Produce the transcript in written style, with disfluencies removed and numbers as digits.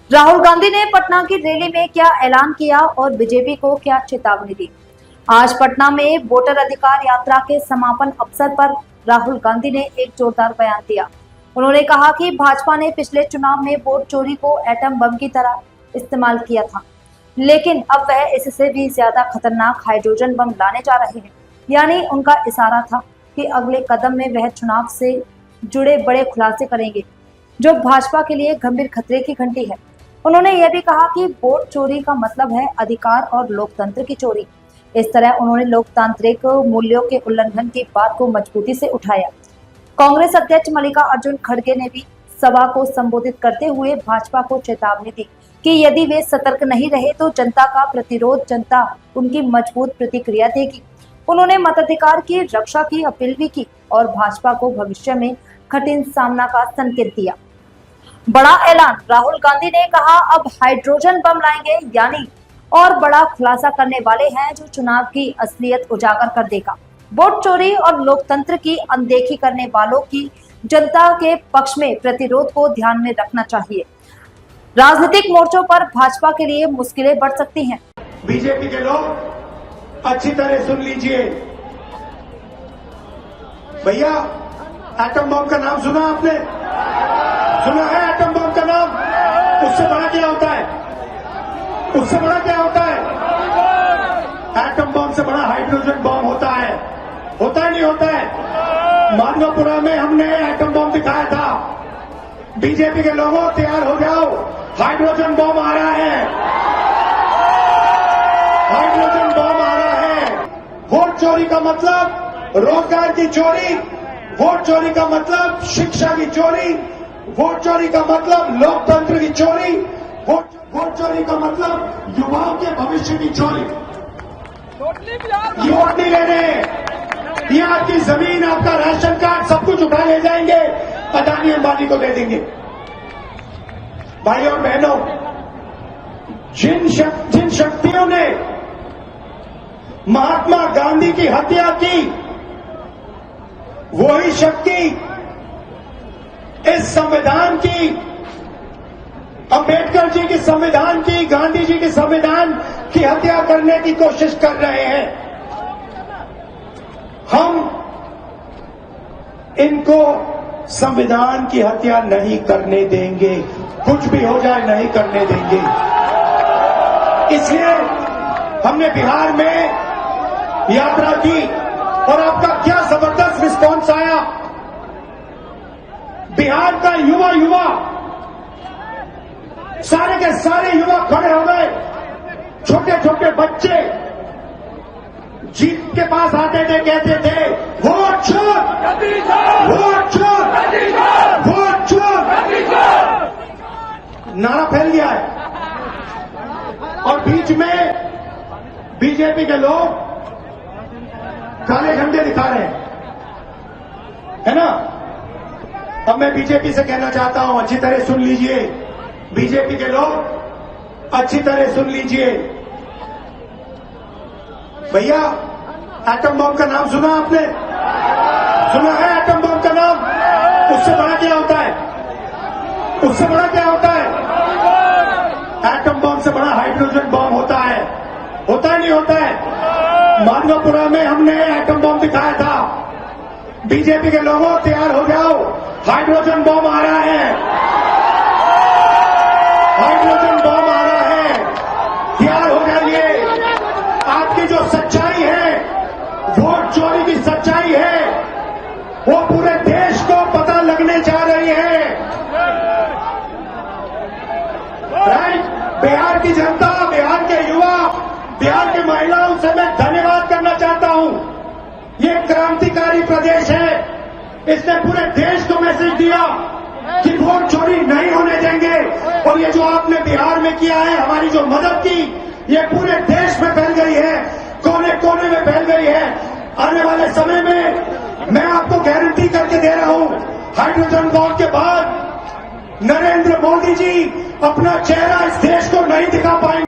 राहुल गांधी ने पटना की रैली में क्या ऐलान किया और बीजेपी को क्या चेतावनी दी। आज पटना में वोटर अधिकार यात्रा के समापन अवसर पर राहुल गांधी ने एक जोरदार बयान दिया। उन्होंने कहा कि भाजपा ने पिछले चुनाव में वोट चोरी को एटम बम की तरह इस्तेमाल किया था, लेकिन अब वह इससे भी ज्यादा खतरनाक हाइड्रोजन बम लाने जा रहे हैं। यानी उनका इशारा था कि अगले कदम में वह चुनाव से जुड़े बड़े खुलासे करेंगे, जो भाजपा के लिए गंभीर खतरे की घंटी है। उन्होंने यह भी कहा कि वोट चोरी का मतलब है अधिकार और लोकतंत्र की चोरी। इस तरह उन्होंने लोकतांत्रिक मूल्यों के उल्लंघन की बात को मजबूती से उठाया। कांग्रेस अध्यक्ष मल्लिकार्जुन खड़गे ने भी सभा को संबोधित करते हुए भाजपा को चेतावनी दी कि यदि वे सतर्क नहीं रहे तो जनता का प्रतिरोध, जनता उनकी मजबूत प्रतिक्रिया देगी। उन्होंने मताधिकार की रक्षा की अपील भी की और भाजपा को भविष्य में कठिन सामना का संकेत दिया। बड़ा ऐलान, राहुल गांधी ने कहा अब हाइड्रोजन बम लाएंगे, यानी और बड़ा खुलासा करने वाले हैं जो चुनाव की असलियत उजागर कर देगा। वोट चोरी और लोकतंत्र की अनदेखी करने वालों की जनता के पक्ष में प्रतिरोध को ध्यान में रखना चाहिए। राजनीतिक मोर्चों पर भाजपा के लिए मुश्किलें बढ़ सकती हैं। बीजेपी के लोग अच्छी तरह सुन लीजिए। भैया, एटम बम का नाम सुना आपने? सुना है एटम बम का नाम? उससे बड़ा क्या होता है? उससे बड़ा क्या होता है? एटम बम से बड़ा हाइड्रोजन बम होता है। होता है नहीं होता है? माधवपुरा में हमने एटम बम दिखाया था। बीजेपी के लोगों तैयार हो जाओ, हाइड्रोजन बम आ रहा है। हाइड्रोजन बम आ रहा है। वोट चोरी का मतलब रोजगार की चोरी, वोट चोरी का मतलब शिक्षा की चोरी, वोट चोरी का मतलब लोकतंत्र की चोरी, वोट चोरी का मतलब युवाओं के भविष्य की चोरी। ये वोट नहीं ले रहे, ये आपकी जमीन, आपका राशन कार्ड सब कुछ उठा ले जाएंगे, अदानी अंबानी को दे देंगे। भाइयों और बहनों, जिन शक्तियों ने महात्मा गांधी की हत्या की, वही शक्ति इस संविधान की, अंबेडकर जी की संविधान की, गांधी जी की संविधान की हत्या करने की कोशिश कर रहे हैं। हम इनको संविधान की हत्या नहीं करने देंगे, कुछ भी हो जाए नहीं करने देंगे। इसलिए हमने बिहार में यात्रा की और आपका क्या जबरदस्त रिस्पॉन्स आया। बिहार का युवा सारे के सारे युवा खड़े हो गए। छोटे छोटे बच्चे जीत के पास आते थे, कहते थे वोट चोर, वोट चोर, वोट चोर। नारा फैल गया है और बीच में बीजेपी के लोग काले झंडे दिखा रहे हैं, है ना? अब मैं बीजेपी से कहना चाहता हूं, अच्छी तरह सुन लीजिए। बीजेपी के लोग अच्छी तरह सुन लीजिए। भैया, एटम बम का नाम सुना आपने? सुना है एटम बम का नाम? उससे बड़ा क्या होता है? उससे बड़ा क्या होता है? एटम बम से बड़ा हाइड्रोजन बम होता है। होता है नहीं होता है? माधवपुरा में हमने एटम बम दिखाया था। बीजेपी के लोगों तैयार हो जाओ, हाइड्रोजन बम आ रहा है। हाइड्रोजन बम आ रहा है, तैयार हो जाइए। आपकी जो सच्चाई है, वोट चोरी की सच्चाई है, वो पूरे देश को पता लगने जा रही है। राइट? बिहार की जनता, बिहार के युवा, बिहार की महिलाओं से मैं धन्यवाद करना चाहता हूं। ये क्रांतिकारी प्रदेश है। इसने पूरे देश को मैसेज दिया कि वोट चोरी नहीं होने देंगे। और ये जो आपने बिहार में किया है, हमारी जो मदद की, ये पूरे देश में फैल गई है, कोने कोने में फैल गई है। आने वाले समय में मैं आपको गारंटी करके दे रहा हूं, हाइड्रोजन बम के बाद नरेंद्र मोदी जी अपना चेहरा इस देश को नहीं दिखा पाएंगे।